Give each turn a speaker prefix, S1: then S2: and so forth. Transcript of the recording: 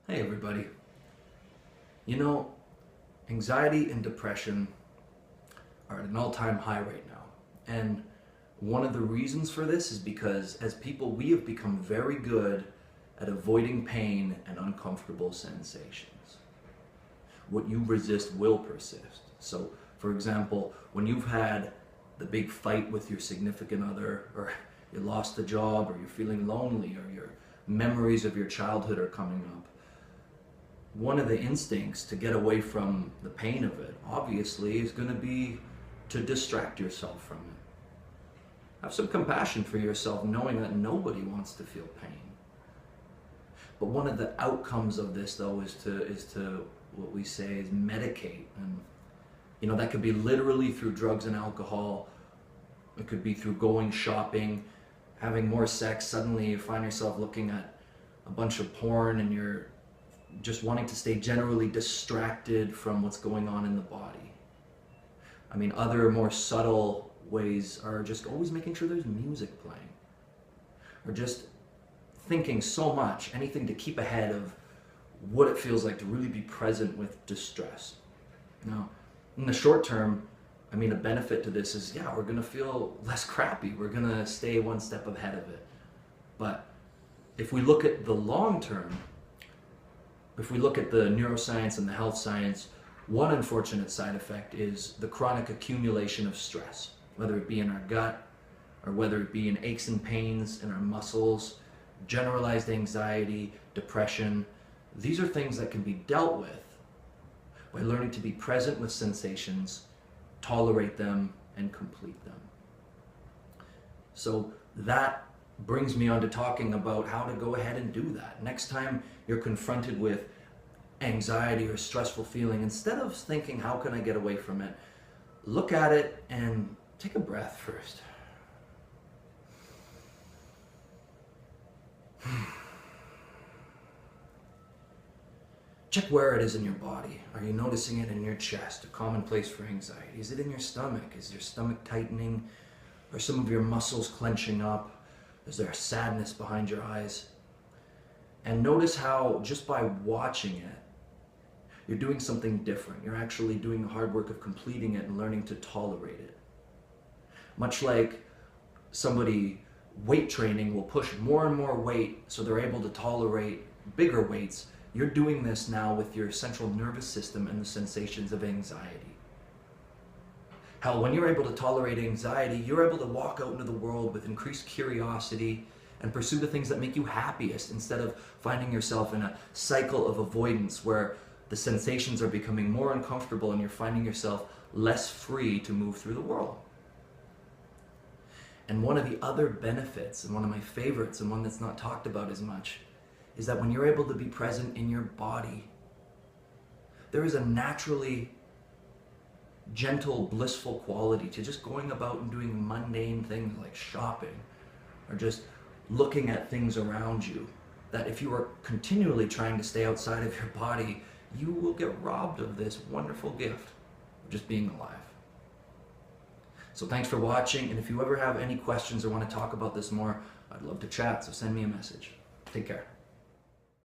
S1: Hey everybody. You know, anxiety and depression are at an all-time high right now. And one of the reasons for this is because as people, we have become very good at avoiding pain and uncomfortable sensations. What you resist will persist. So, for example, when you've had the big fight with your significant other, or you lost the job, or you're feeling lonely, or your memories of your childhood are coming up, one of the instincts to get away from the pain of it, obviously, is going to be to distract yourself from it. Have some compassion for yourself, knowing that nobody wants to feel pain. But one of the outcomes of this, though, is to what we say is medicate. And that could be literally through drugs and alcohol. It could be through going shopping, having more sex. Suddenly you find yourself looking at a bunch of porn and you're just wanting to stay generally distracted from what's going on in the body. I mean, other more subtle ways are just always making sure there's music playing, or just thinking so much, anything to keep ahead of what it feels like to really be present with distress. Now, in the short term, I mean, a benefit to this is, yeah, we're going to feel less crappy. We're going to stay one step ahead of it. But if we look at the long term, if we look at the neuroscience and the health science, one unfortunate side effect is the chronic accumulation of stress, whether it be in our gut or whether it be in aches and pains in our muscles, generalized anxiety, depression. These are things that can be dealt with by learning to be present with sensations, tolerate them, and complete them. So that brings me on to talking about how to go ahead and do that. Next time you're confronted with anxiety or stressful feeling, instead of thinking, how can I get away from it? Look at it and take a breath first. Check where it is in your body. Are you noticing it in your chest, a common place for anxiety? Is it in your stomach? Is your stomach tightening? Are some of your muscles clenching up? Is there a sadness behind your eyes? And notice how just by watching it, you're doing something different. You're actually doing the hard work of completing it and learning to tolerate it. Much like somebody weight training will push more and more weight so they're able to tolerate bigger weights, you're doing this now with your central nervous system and the sensations of anxiety. Hell, when you're able to tolerate anxiety, you're able to walk out into the world with increased curiosity and pursue the things that make you happiest, instead of finding yourself in a cycle of avoidance where the sensations are becoming more uncomfortable and you're finding yourself less free to move through the world. And one of the other benefits, and one of my favorites, and one that's not talked about as much, is that when you're able to be present in your body, there is a naturally gentle, blissful quality to just going about and doing mundane things like shopping or just looking at things around you, that if you are continually trying to stay outside of your body, you will get robbed of this wonderful gift of just being alive. So thanks for watching, and if you ever have any questions or want to talk about this more, I'd love to chat, so send me a message. Take care.